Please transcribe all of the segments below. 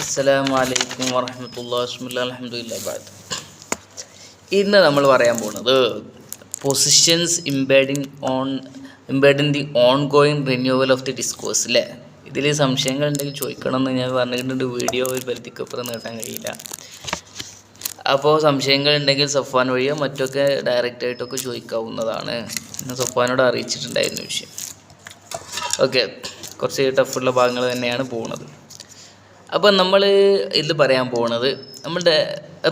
അസ്സലാമു അലൈക്കും വറഹ്മത്തുള്ളാഹി ബിസ്മില്ലാഹി അൽഹംദുലില്ലാഹി ബഅദ്. ഇന്ന് നമ്മൾ പറയാൻ പോകുന്നത് positions impeding the ongoing renewal of the discourse അല്ലേ. ഇതിൽ സംശയങ്ങൾ ഉണ്ടെങ്കിൽ ചോദിക്കണമെന്ന് ഞാൻ പറഞ്ഞിട്ടുണ്ട്. വീഡിയോ ഒരു പരിധിക്കപ്പുറം നീട്ടാൻ കഴിയില്ല. അപ്പോൾ സംശയങ്ങൾ ഉണ്ടെങ്കിൽ സഫ്വാൻ വഴിയോ മറ്റൊക്കെ ഡയറക്റ്റായിട്ടൊക്കെ ചോദിക്കാവുന്നതാണ്. ഞാൻ സഫ്വാനോട് അറിയിച്ചിട്ടുണ്ടായിരുന്നു വിഷയം. ഓക്കെ, കുറച്ച് ടഫുള്ള ഭാഗങ്ങൾ തന്നെയാണ് പോകുന്നത്. അപ്പം നമ്മൾ ഇതിൽ പറയാൻ പോകുന്നത് നമ്മുടെ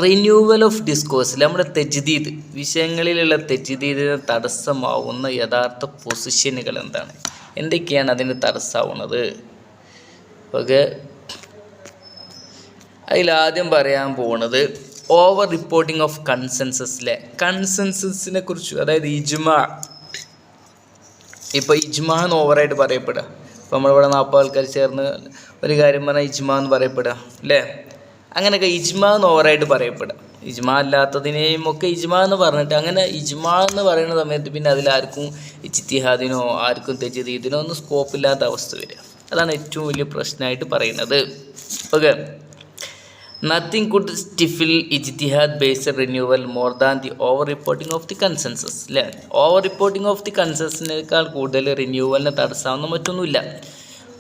റിന്യൂവൽ ഓഫ് ഡിസ്കോഴ്സിൽ നമ്മുടെ തെജ്ദീദ് വിഷയങ്ങളിലുള്ള തെജ്ദീദിന് തടസ്സമാവുന്ന യഥാർത്ഥ പൊസിഷനുകൾ എന്താണ്, എന്തൊക്കെയാണ് അതിന് തടസ്സമാവുന്നത്. ഓക്കെ, അതിലാദ്യം പറയാൻ പോകുന്നത് ഓവർ റിപ്പോർട്ടിംഗ് ഓഫ് കൺസെൻസസിലെ കൺസെൻസസിനെ കുറിച്ച്, അതായത് ഇജ്മാ. ഇപ്പോൾ ഇജ്മാ എന്ന് ഓവറായിട്ട് പറയപ്പെടുക. ഇപ്പോൾ നമ്മളിവിടെ 40 ആൾക്കാർ ചേർന്ന് ഒരു കാര്യം പറഞ്ഞാൽ ഇജ്മാ എന്ന് പറയപ്പെടുക അല്ലേ. അങ്ങനെയൊക്കെ ഇജ്മാ എന്ന് ഓവറായിട്ട് പറയപ്പെടുക. ഇജ്മാ അല്ലാത്തതിനെയും ഒക്കെ ഇജ്മാ എന്ന് പറഞ്ഞിട്ട് അങ്ങനെ ഇജ്മാ എന്ന് പറയുന്ന സമയത്ത് പിന്നെ അതിലാർക്കും ഇജ്തിഹാദിനോ ആർക്കും തെജ്ദീദിനോ ഒന്നും സ്കോപ്പില്ലാത്ത അവസ്ഥ വരിക. അതാണ് ഏറ്റവും വലിയ പ്രശ്നമായിട്ട് പറയുന്നത്. Okay, nothing could stifle ijtihad based renewal more than the over reporting of the consensus അല്ലേ. ഓവർ റിപ്പോർട്ടിംഗ് ഓഫ് ദി കൺസെൻസസിനേക്കാൾ കൂടുതൽ റിന്യൂവലിനെ തടസ്സാവുന്ന മറ്റൊന്നുമില്ല.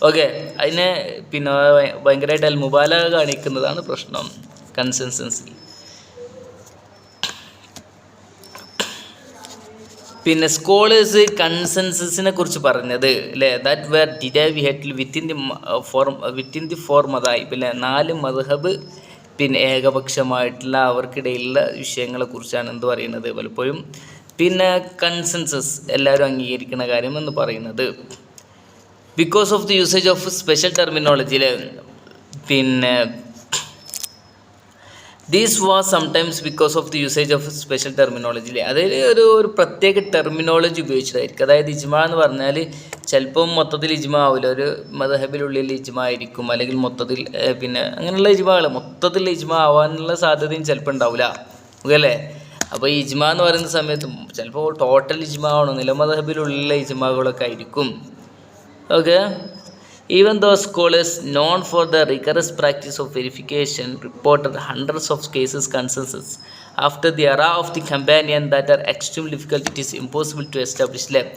ഓക്കെ, അതിനെ പിന്നെ ഭയങ്കരമായിട്ട് മുബാലഗ കാണിക്കുന്നതാണ് പ്രശ്നം കൺസെൻസസിൽ. പിന്നെ സ്കോളേഴ്സ് കൺസെൻസസിനെ കുറിച്ച് പറഞ്ഞത് അല്ലേ, that were derived within the four madhahib അല്ലേ. 4 മദ്ഹബ് പിന്നെ ഏകപക്ഷമായിട്ടുള്ള അവർക്കിടയിലുള്ള വിഷയങ്ങളെക്കുറിച്ചാണ് എന്ത് പറയുന്നത് പലപ്പോഴും പിന്നെ കൺസെൻസസ് എല്ലാവരും അംഗീകരിക്കുന്ന കാര്യം എന്ന് പറയുന്നത്. Because of the usage of special ടെർമിനോളജിയിൽ പിന്നെ these was sometimes because of the usage of special ടെർമിനോളജിയിൽ, അതായത് ഒരു പ്രത്യേക ടെർമിനോളജി ഉപയോഗിച്ചിട്ടായിരിക്കും. അതായത് ഇജ്മാ എന്ന് പറഞ്ഞാൽ ചിലപ്പം മൊത്തത്തിൽ ഇജ്മാ ആവില്ല, ഒരു മദ്ഹബിനുള്ളിൽ ഇജ്മാ ആയിരിക്കും, അല്ലെങ്കിൽ മൊത്തത്തിൽ പിന്നെ അങ്ങനെയുള്ള ഇജ്മാകൾ മൊത്തത്തിൽ ഇജ്മാ ആവാനുള്ള സാധ്യതയും ചിലപ്പോൾ ഉണ്ടാവില്ല. ഓക്കെ അല്ലേ. അപ്പോൾ ഈ ഇജ്മാ എന്ന് പറയുന്ന സമയത്ത് ചിലപ്പോൾ ടോട്ടൽ ഇജ്മാ ആവണമെന്നില്ല, മദ്ഹബിലുള്ള ഇജ്മാകളൊക്കെ ആയിരിക്കും. Okay, even though scholars known for the rigorous practice of verification reported hundreds of cases consensus after the era of the companion that are extremely difficult, it is impossible to establish them.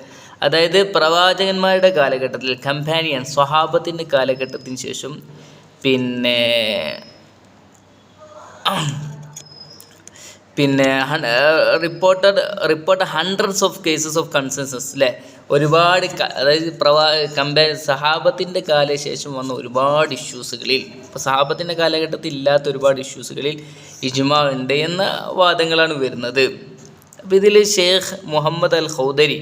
അതായത് പ്രവാചകന്മാരുടെ കാലഘട്ടത്തിൽ companion സ്വഹാബത്തിൻ്റെ കാലഘട്ടത്തിന് ശേഷം പിന്നെ reported hundreds of cases of consensus അല്ലേ. ഒരുപാട് അതായത് സഹാബത്തിൻ്റെ കാലശേഷം വന്ന ഒരുപാട് ഇഷ്യൂസുകളിൽ, ഇപ്പോൾ സഹാബത്തിൻ്റെ കാലഘട്ടത്തിൽ ഇല്ലാത്ത ഒരുപാട് ഇഷ്യൂസുകളിൽ ഇജ്മാ ഉണ്ട് എന്ന വാദങ്ങളാണ് വരുന്നത്. അപ്പോൾ ഇതിൽ ഷെയ്ഖ് മുഹമ്മദ് അൽ ഖൗദരി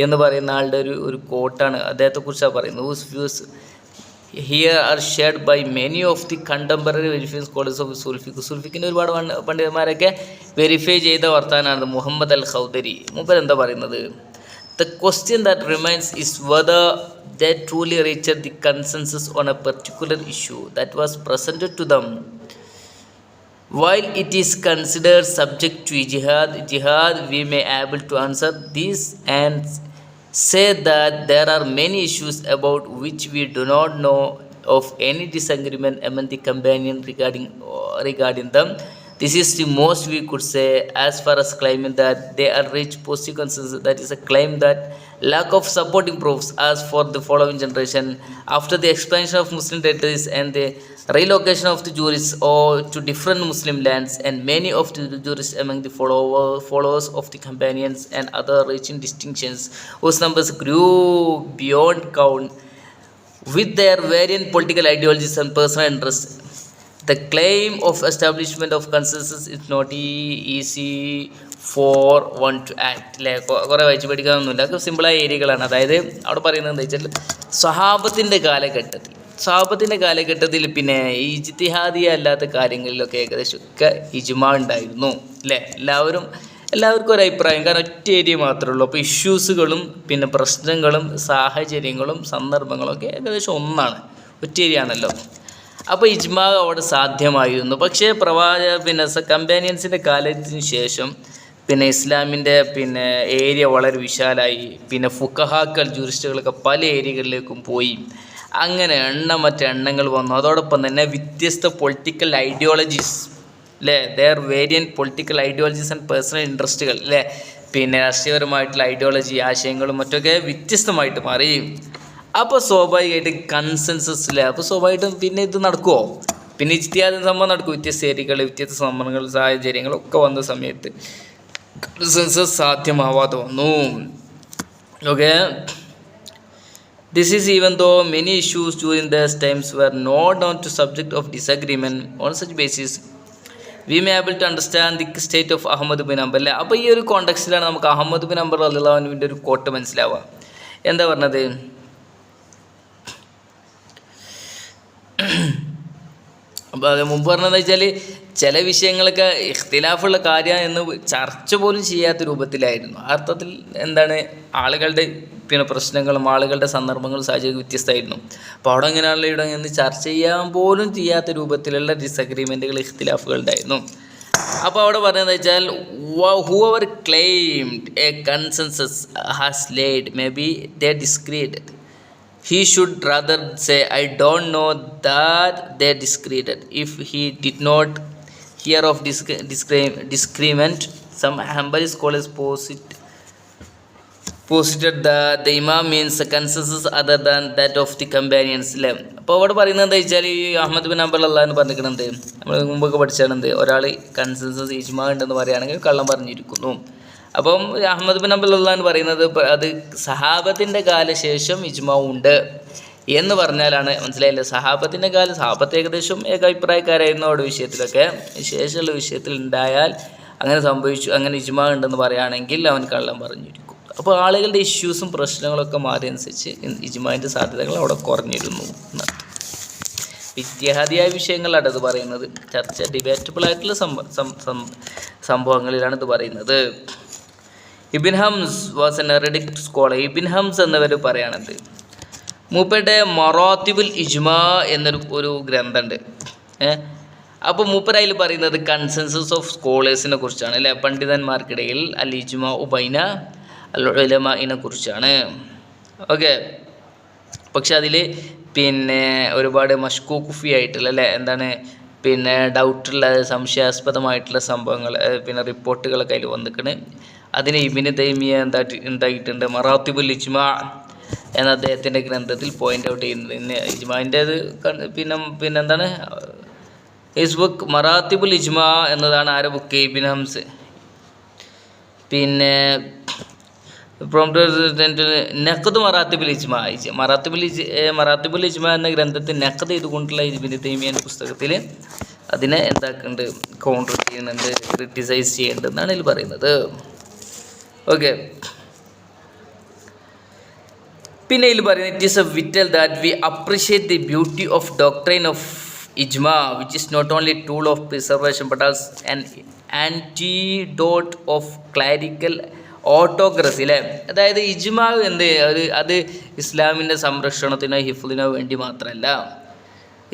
എന്ന് പറയുന്ന ആളുടെ ഒരു കോട്ടാണ്, അദ്ദേഹത്തെക്കുറിച്ചാണ് പറയുന്നത്. Whose views here are shared by many of the contemporary verifying scholars of സുൽഫിക്കിൻ്റെ ഒരുപാട് പണ്ഡിതന്മാരൊക്കെ വെരിഫൈ ചെയ്ത വർത്താനാണ് മുഹമ്മദ് അൽ ഖൗദരി. മൂപ്പർ എന്താ പറയുന്നത്, the question that remains is whether they truly reached the consensus on a particular issue that was presented to them. While it is considered subject to jihad, we may able to answer this and say that there are many issues about which we do not know of any disagreement among the companion regarding them. This is the most we could say as far as claiming that they are reached positive consensus. That is a claim that lack of supporting proofs as for the following generation after the expansion of Muslim territories and the relocation of the Jews to different Muslim lands, and many of the Jews among the followers of the companions and other reaching distinctions whose numbers grew beyond count with their variant political ideologies and personal interests. The claim of establishment of consensus is not easy for one to act. അല്ലേ, കുറേ വായിച്ച് പഠിക്കാനൊന്നുമില്ല, അത് സിമ്പിളായ ഏരിയകളാണ്. അതായത് അവിടെ പറയുന്നത് എന്താ വെച്ചാൽ സ്വഹാബത്തിൻ്റെ കാലഘട്ടത്തിൽ പിന്നെ ഇജ്തിഹാദി അല്ലാത്ത കാര്യങ്ങളിലൊക്കെ ഏകദേശമൊക്കെ ഇജ്മാ ഉണ്ടായിരുന്നു അല്ലേ. എല്ലാവർക്കും ഒരു അഭിപ്രായം, കാരണം ഒറ്റ ഏരിയ മാത്രമേ ഉള്ളൂ. അപ്പോൾ ഇഷ്യൂസുകളും പിന്നെ പ്രശ്നങ്ങളും സാഹചര്യങ്ങളും സന്ദർഭങ്ങളും ഒക്കെ ഏകദേശം ഒന്നാണ്, ഒറ്റ ഏരിയ ആണല്ലോ. അപ്പോൾ ഇജ്മാ അവിടെ സാധ്യമായിരുന്നു. പക്ഷേ കമ്പാനിയൻസിൻ്റെ കാലത്തിന് ശേഷം പിന്നെ ഇസ്ലാമിൻ്റെ പിന്നെ ഏരിയ വളരെ വിശാലായി. പിന്നെ ഫുഖഹാക്കൾ ജൂറിസ്റ്റുകളൊക്കെ പല ഏരിയകളിലേക്കും പോയി. അങ്ങനെ മറ്റ എണ്ണങ്ങൾ വന്നു. അതോടൊപ്പം തന്നെ വ്യത്യസ്ത പൊളിറ്റിക്കൽ ഐഡിയോളജീസ് അല്ലേ, their variant political ideologies and personal ഇൻട്രസ്റ്റുകൾ അല്ലേ, പിന്നെ രാഷ്ട്രീയപരമായിട്ടുള്ള ഐഡിയോളജി ആശയങ്ങളും മറ്റൊക്കെ വ്യത്യസ്തമായിട്ട് മാറി. അപ്പോൾ സ്വാഭാവികമായിട്ട് കൺസെൻസസ് അല്ലേ, അപ്പോൾ സ്വാഭാവികമായിട്ടും പിന്നെ ഇത് നടക്കുമോ, പിന്നെ ഇജ്തിഹാദ് സംഭവം നടക്കും. വ്യത്യസ്ത ഏരിയകൾ, വ്യത്യസ്ത സംഭവങ്ങൾ, സാഹചര്യങ്ങളൊക്കെ വന്ന സമയത്ത് കൺസെൻസസ് സാധ്യമാവാതെ വന്നു. Okay, this is even though many issues during those times were not on to subject of disagreement. On such basis we may able to understand the state of Ahmad bin Hanbal. അപ്പോൾ ഈ ഒരു കോണ്ടെക്സ്റ്റിലാണ് നമുക്ക് Ahmed bin Hanbal റളിയല്ലാഹു അൻഹുവിൻ്റെ ഒരു coat മനസ്സിലാവുക. എന്താ പറഞ്ഞത്? അപ്പോൾ അത് മുമ്പ് പറഞ്ഞതെന്ന് വെച്ചാൽ ചില വിഷയങ്ങളൊക്കെ ഇഖ്തിലാഫുള്ള കാര്യം എന്ന് ചർച്ച പോലും ചെയ്യാത്ത രൂപത്തിലായിരുന്നു. ആ അർത്ഥത്തിൽ എന്താണ്, ആളുകളുടെ പിന്നെ പ്രശ്നങ്ങളും ആളുകളുടെ സന്ദർഭങ്ങളും സാഹചര്യം വ്യത്യസ്തമായിരുന്നു. അപ്പോൾ അവിടെ എങ്ങനെയാണല്ലോ ഇവിടെ എന്ന് ചർച്ച ചെയ്യാൻ പോലും ചെയ്യാത്ത രൂപത്തിലുള്ള ഡിസഗ്രിമെൻറ്റുകൾ, ഇഖ്തിലാഫുകൾ ഉണ്ടായിരുന്നു. അപ്പോൾ അവിടെ പറയുന്നത് വെച്ചാൽ whoever claimed a consensus has laid maybe they disagreed. He should rather say, I don't know that they disagreed. If he did not hear of disagreement, some Hanbali scholars posited that the Imam means a consensus other than that of the companions. അല്ലേ, അപ്പോൾ അവിടെ പറയുന്നത് എന്താ വെച്ചാൽ ഈ Ahmed bin Hanbal അള്ളാഹ് പറഞ്ഞിരിക്കുന്നത് നമ്മൾ മുമ്പൊക്കെ പഠിച്ചാണെന്ത്, ഒരാൾ കൺസെൻസസ് ഇജ്മാ ഉണ്ടെന്ന് പറയുകയാണെങ്കിൽ കള്ളം പറഞ്ഞിരിക്കുന്നു. അപ്പം അഹമ്മദ് ബിൻ ഹംബൽ അള്ളാഹ് പറയുന്നത് അത് സഹാബത്തിൻ്റെ കാലശേഷം ഇജ്മാ ഉണ്ട് എന്ന് പറഞ്ഞാലാണ് മനസ്സിലായില്ലേ. സഹാബത്ത് ഏകദേശം ഏകാഭിപ്രായക്കാരായിരുന്നു അവിടെ വിഷയത്തിലൊക്കെ. ശേഷമുള്ള വിഷയത്തിൽ ഉണ്ടായാൽ അങ്ങനെ സംഭവിച്ചു, അങ്ങനെ ഇജ്മാ ഉണ്ടെന്ന് പറയുകയാണെങ്കിൽ അവൻ കള്ളം പറഞ്ഞിരിക്കും. അപ്പോൾ ആളുകളുടെ ഇഷ്യൂസും പ്രശ്നങ്ങളൊക്കെ മാറിയനുസരിച്ച് ഇജ്മാൻ്റെ സാധ്യതകൾ അവിടെ കുറഞ്ഞിരുന്നു. ഇജ്തിഹാദിയായ വിഷയങ്ങളാണ് ഇത് പറയുന്നത്. ചർച്ച ഡിബേറ്റബിൾ ആയിട്ടുള്ള സംഭവങ്ങളിലാണ് ഇത് പറയുന്നത്. ഇബിൻ ഹംസ് വാസ് എൻ എറിഡിക്ട് സ്കോളർ. ഇബിൻ ഹംസ് എന്നവർ പറയുകയാണത് മൂപ്പരുടെ മറാത്തിബുൽ ഇജ്മാ എന്നൊരു ഗ്രന്ഥമുണ്ട്. അപ്പോൾ മൂപ്പരയിൽ പറയുന്നത് കൺസെൻസസ് ഓഫ് സ്കോളേഴ്സിനെ കുറിച്ചാണ് അല്ലേ, പണ്ഡിതന്മാർക്കിടയിൽ അൽ ഇജ്മാ ഉബൈന അൽ ഉലമാഇനെ കുറിച്ചാണ്. ഓക്കെ, പക്ഷെ അതിൽ പിന്നെ ഒരുപാട് മഷ്കൂക്കുഫി ആയിട്ടുള്ള അല്ലേ, എന്താണ് പിന്നെ ഡൗട്ടുള്ള സംശയാസ്പദമായിട്ടുള്ള സംഭവങ്ങൾ പിന്നെ റിപ്പോർട്ടുകളൊക്കെ അതിൽ വന്നിക്കണ്. അതിന് ഇബ്നു തൈമിയ എന്താക്കിയിട്ടുണ്ട്, മറാത്തിബുൽ ഇജ്മാ എന്ന അദ്ദേഹത്തിൻ്റെ ഗ്രന്ഥത്തിൽ പോയിൻ്റ് ഔട്ട് ചെയ്യുന്നത്. പിന്നെ ഇജ്മാൻ്റേത് പിന്നെ എന്താണ് ഹിസ് ബുക്ക് മറാത്തിബുൽ ഇജ്മാ എന്നതാണ് ആരെ ബുക്ക്, ഇബ്നു ഹംസ്. പിന്നെ നഖദ് മറാത്തിബുൽ ഇജ്മാ, മറാത്തിബുൽ ഇജ്മാ എന്ന ഗ്രന്ഥത്തിൽ നഖദ് ചെയ്തുകൊണ്ടുള്ള ഇബ്നു തൈമിയയുടെ പുസ്തകത്തിൽ അതിനെ എന്താക്കുന്നുണ്ട്, കൗണ്ടർ ചെയ്യുന്നുണ്ട്, ക്രിറ്റിസൈസ് ചെയ്യുന്നുണ്ട് എന്നാണ് ഇതിൽ പറയുന്നത്. ഓക്കെ, പിന്നെ ഇതിൽ പറയുന്നത് it is a vital that we appreciate the beauty of doctrine of ijma which is not only tool of preservation but as an antidote of clerical autocracy അല്ലേ. അതായത് ഇജ്മാ അത് ഇസ്ലാമിൻ്റെ സംരക്ഷണത്തിനോ ഹിഫ്ലിനോ വേണ്ടി മാത്രമല്ല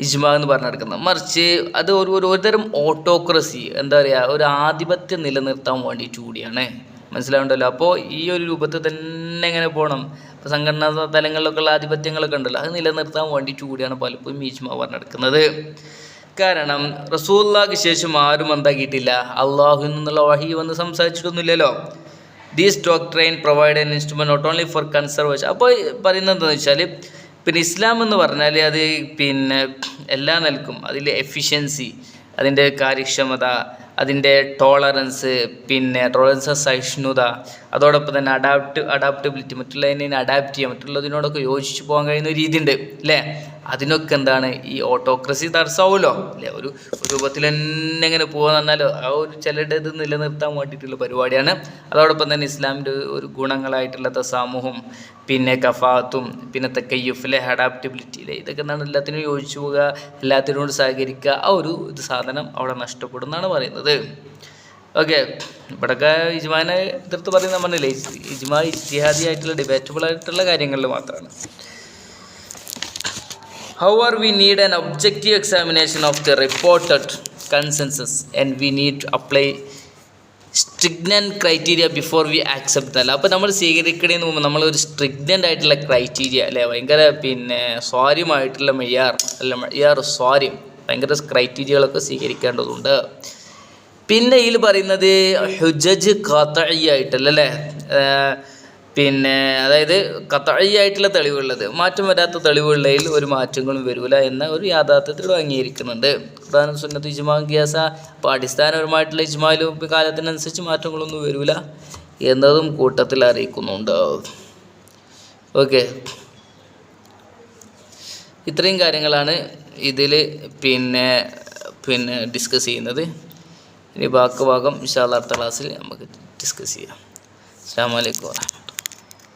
ഇജ്മാ എന്ന് പറഞ്ഞെടുക്കുന്നത്, മറിച്ച് അത് ഒരുതരം ഓട്ടോക്രസി, എന്താ പറയുക, ഒരു ആധിപത്യം നിലനിർത്താൻ വേണ്ടിയിട്ട് കൂടിയാണ്. മനസ്സിലാവുണ്ടല്ലോ. അപ്പോൾ ഈ ഒരു രൂപത്തിൽ തന്നെ എങ്ങനെ പോകണം, ഇപ്പോൾ സംഘടനാ തലങ്ങളിലൊക്കെ ഉള്ള ആധിപത്യങ്ങളൊക്കെ ഉണ്ടല്ലോ, അത് നിലനിർത്താൻ വേണ്ടിയിട്ട് കൂടിയാണ് പലപ്പോഴും ഇജ്മാ പറഞ്ഞെടുക്കുന്നത്. കാരണം റസൂലുള്ളാഹിക്ക് ശേഷം ആരും എന്താക്കിയിട്ടില്ല, അള്ളാഹുവിൽ നിന്നുള്ള വഹി വന്ന് സംസാരിച്ചിട്ടൊന്നുമില്ലല്ലോ. These doctrine provide an instrument not only for conservation. അപ്പോൾ പറയുന്നത് എന്താണെന്ന് വെച്ചാൽ പിന്നെ ഇസ്ലാം എന്ന് പറഞ്ഞാൽ അത് പിന്നെ എല്ലാ നിലക്കും അതിൽ എഫിഷ്യൻസി, അതിൻ്റെ കാര്യക്ഷമത, അതിൻ്റെ ടോളറൻസ്, പിന്നെ സഹിഷ്ണുത, അതോടൊപ്പം തന്നെ അഡാപ്റ്റബിലിറ്റി, മറ്റുള്ളതിനെ അഡാപ്റ്റ് ചെയ്യാൻ, മറ്റുള്ളതിനോടൊക്കെ യോജിച്ച് പോകാൻ കഴിയുന്ന ഒരു രീതി ഉണ്ട് അല്ലേ. അതിനൊക്കെ എന്താണ് ഈ ഓട്ടോക്രസി തടസ്സമാവുമല്ലോ അല്ലേ. ഒരു രൂപത്തിൽ തന്നെ എങ്ങനെ പോകുകയെന്ന് പറഞ്ഞാൽ ആ ഒരു ചിലരുടെ ഇത് നിലനിർത്താൻ വേണ്ടിയിട്ടുള്ള പരിപാടിയാണ്. അതോടൊപ്പം തന്നെ ഇസ്ലാമിൻ്റെ ഒരു ഗുണങ്ങളായിട്ടുള്ള തസാമുഹും പിന്നെ കഫാത്തും പിന്നെ തക്കയ്യുഫിലെ അഡാപ്റ്റബിലിറ്റിയിലെ ഇതൊക്കെ എന്താണ് എല്ലാത്തിനും യോജിച്ചു പോവുക, എല്ലാത്തിനോട് സഹകരിക്കുക, ആ ഒരു ഇത് സാധനം അവിടെ നഷ്ടപ്പെടുമെന്നാണ് പറയുന്നത്. ഓക്കെ, ഇവിടെയൊക്കെ ഇജ്മാനെ എതിർത്ത് പറയുന്ന പറഞ്ഞില്ലേ, ഇജ്മാ ഇജ്തിഹാദി ആയിട്ടുള്ള ഡിബേറ്റബിൾ ആയിട്ടുള്ള കാര്യങ്ങളിൽ മാത്രമാണ്. However, we need an objective examination of the reported consensus and we need to apply stringent criteria before we accept അല്ല. അപ്പോൾ നമ്മൾ സ്വീകരിക്കണതിന് മുമ്പ് നമ്മളൊരു സ്ട്രിഗ്നൻ്റ് ആയിട്ടുള്ള ക്രൈറ്റീരിയ അല്ലേ, ഭയങ്കര സ്വാര്യമായിട്ടുള്ള മെയ്യാർ സ്വാര്യം, ഭയങ്കര ക്രൈറ്റീരിയകളൊക്കെ സ്വീകരിക്കേണ്ടതുണ്ട്. പിന്നെ ഇതിൽ പറയുന്നത് ഹുജജ് ഖത്ഈ ആയിട്ടല്ല അല്ലേ, അതായത് ഖത്ഈ ആയിട്ടുള്ള തെളിവുള്ളത്, മാറ്റം വരാത്ത തെളിവുള്ളതിൽ ഒരു മാറ്റങ്ങളും വരില്ല എന്ന ഒരു യാഥാർത്ഥ്യത്തിൽ അംഗീകരിക്കുന്നുണ്ട്. ഖുർആനും സുന്നത്തും ഇജ്മാഉം ഖിയാസ. അപ്പോൾ അടിസ്ഥാനപരമായിട്ടുള്ള ഇജ്മാലും കാലത്തിനനുസരിച്ച് മാറ്റങ്ങളൊന്നും വരില്ല എന്നതും കൂട്ടത്തിൽ അറിയിക്കുന്നുണ്ട്. ഓക്കെ, ഇത്രയും കാര്യങ്ങളാണ് ഇതിൽ ഡിസ്കസ് ചെയ്യുന്നത്. ഇനി ബാക്കി ഭാഗം ഇൻഷാ അല്ലാഹ് അടുത്ത ക്ലാസ്സിൽ നമുക്ക് ഡിസ്കസ് ചെയ്യാം. അസ്സലാമു അലൈക്കും വറഹ്മത്തുള്ളാഹി.